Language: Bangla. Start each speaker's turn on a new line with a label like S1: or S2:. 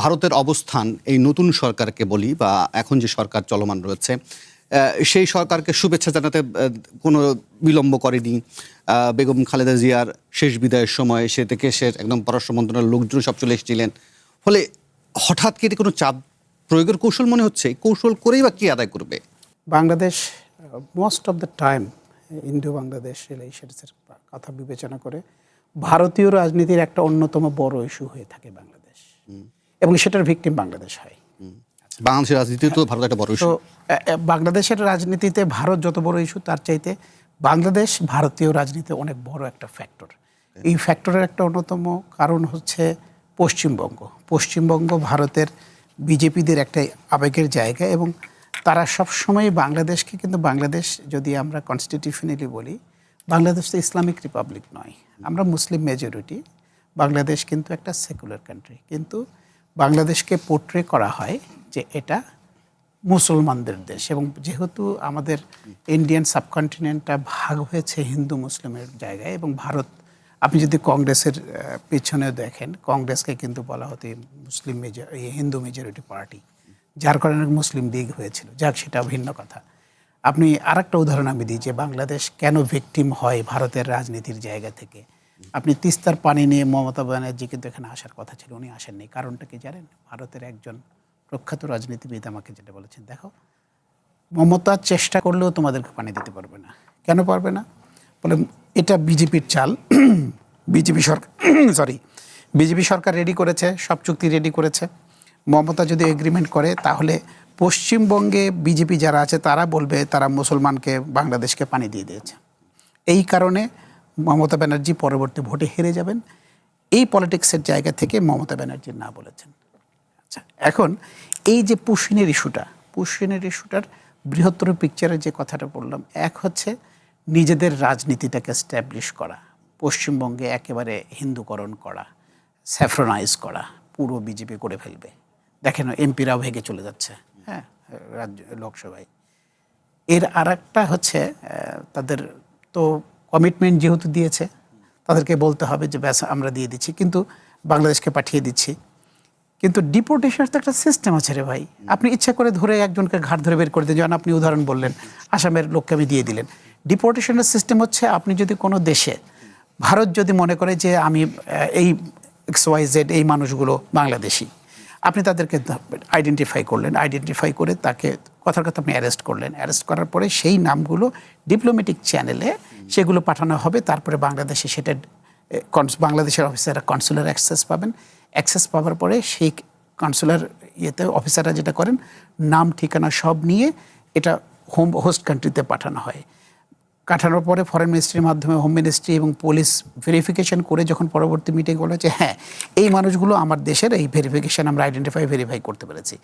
S1: ভারতের অবস্থান এই নতুন সরকারকে বলি বা এখন যে সরকার চলমান রয়েছে সেই সরকারকে শুভেচ্ছা জানাতে কোনো বিলম্ব করেনি। বেগম খালেদা জিয়ার শেষ বিদায়ের সময় সে থেকে সে একদম পররাষ্ট্র মন্ত্রণালয়ের লোকজন সব চলে এসেছিলেন। ফলে হঠাৎ কি এটি কোনো চাপ প্রয়োগের কৌশল মনে হচ্ছে? কৌশল করেই বা কি আদায় করবে?
S2: Bangladesh most of the time Indo Bangladesh রিলেশনসের কথা বিবেচনা করে ভারতীয় রাজনীতির একটা অন্যতম বড় ইস্যু হয়ে থাকে বাংলাদেশ, এবং সেটার ভিকটিম বাংলাদেশ হয়।
S1: বাংলাদেশের রাজনীতিতে তো ভারত একটা বড় ইস্যু।
S2: বাংলাদেশের রাজনীতিতে ভারত যত বড় ইস্যু তার চাইতে বাংলাদেশ ভারতীয় রাজনীতিতে অনেক বড় একটা ফ্যাক্টর। এই ফ্যাক্টরের একটা অন্যতম কারণ হচ্ছে পশ্চিমবঙ্গ। পশ্চিমবঙ্গ ভারতের বিজেপিদের একটা আবেগের জায়গা, এবং তারা সবসময় বাংলাদেশকে, কিন্তু বাংলাদেশ যদি আমরা কনস্টিটিউশনালি বলি, বাংলাদেশ তো ইসলামিক রিপাবলিক নয়, আমরা মুসলিম মেজরিটি। বাংলাদেশ কিন্তু একটা সেকুলার কান্ট্রি, কিন্তু বাংলাদেশকে পোর্ট্রে করা হয় যে এটা মুসলমানদের দেশ, এবং যেহেতু আমাদের ইন্ডিয়ান সাবকন্টিনেন্টটা ভাগ হয়েছে হিন্দু মুসলিমের জায়গায়, এবং ভারত, আপনি যদি কংগ্রেসের পিছনে দেখেন, কংগ্রেসকে কিন্তু বলা হতো মুসলিম হিন্দু মেজরিটি পার্টি, যার কারণে মুসলিম লীগ হয়েছিল। যাক, সেটা ভিন্ন কথা। আপনি আরেকটা উদাহরণ আমি দিই যে বাংলাদেশ কেন ভিকটিম হয় ভারতের রাজনীতির জায়গা থেকে। আপনি তিস্তার পানি নিয়ে মমতা ব্যানার্জি কিন্তু এখানে আসার কথা ছিল, উনি আসেননি। কারণটা কি জানেন? ভারতের একজন প্রখ্যাত রাজনীতিবিদ আমাকে যেটা বলেছেন, দেখো, মমতা চেষ্টা করলেও তোমাদেরকে পানি দিতে পারবে না। কেন পারবে না? বলে এটা বিজেপির চাল। বিজেপি সরকার রেডি করেছে, সব চুক্তি রেডি করেছে। মমতা যদি এগ্রিমেন্ট করে তাহলে পশ্চিমবঙ্গে বিজেপি যারা আছে তারা বলবে তারা মুসলমানকে, বাংলাদেশকে পানি দিয়ে দিয়েছে। এই কারণে মমতা ব্যানার্জি পরবর্তী ভোটে হেরে যাবেন। এই পলিটিক্সের জায়গা থেকে মমতা ব্যানার্জি না বলেছেন। আচ্ছা, এখন এই যে পুশিনের ইস্যুটার বৃহত্তর পিকচারে যে কথাটা বললাম, এক হচ্ছে নিজেদের রাজনীতিটাকে স্ট্যাবলিশ করা, পশ্চিমবঙ্গে একেবারে হিন্দুকরণ করা, স্যাফ্রনাইজ করা, পুরো বিজেপি করে ফেলবে। দেখেন এমপিরাও ভেঙে চলে যাচ্ছে, হ্যাঁ, রাজ্য লোকসভায়। এর আর একটা হচ্ছে তাদের তো কমিটমেন্ট যেহেতু দিয়েছে, তাদেরকে বলতে হবে যে ব্যাস আমরা দিয়ে দিচ্ছি, কিন্তু বাংলাদেশকে পাঠিয়ে দিচ্ছি। কিন্তু ডিপোর্টেশনের তো একটা সিস্টেম আছে রে ভাই। আপনি ইচ্ছা করে ধরে একজনকে ঘাট ধরে বের করে দিন, যেমন আপনি উদাহরণ বললেন আসামের লোককে আমি দিয়ে দিলেন। ডিপোর্টেশনের সিস্টেম হচ্ছে, আপনি যদি কোনো দেশে, ভারত যদি মনে করে যে আমি এই XYZ এই মানুষগুলো বাংলাদেশি, আপনি তাদেরকে আইডেন্টিফাই করে তাকে কথার কথা আপনি অ্যারেস্ট করলেন। অ্যারেস্ট করার পরে সেই নামগুলো ডিপ্লোম্যাটিক চ্যানেলে সেগুলো পাঠানো হবে। তারপরে বাংলাদেশে সেটা বাংলাদেশের অফিসাররা কনসুলার অ্যাক্সেস পাবেন। অ্যাক্সেস পাওয়ার পরে সেই কনসুলার অফিসাররা যেটা করেন, নাম ঠিকানা সব নিয়ে এটা হোস্ট কান্ট্রিতে পাঠানো হয়। পাঠানোর পরে ফরেন মিনিস্ট্রির মাধ্যমে হোম মিনিস্ট্রি এবং পুলিশ ভেরিফিকেশন করে যখন পরবর্তী মিটিং বলে যে হ্যাঁ এই মানুষগুলো আমার দেশের, এই ভেরিফিকেশন আমরা ভেরিফাই করতে পেরেছি,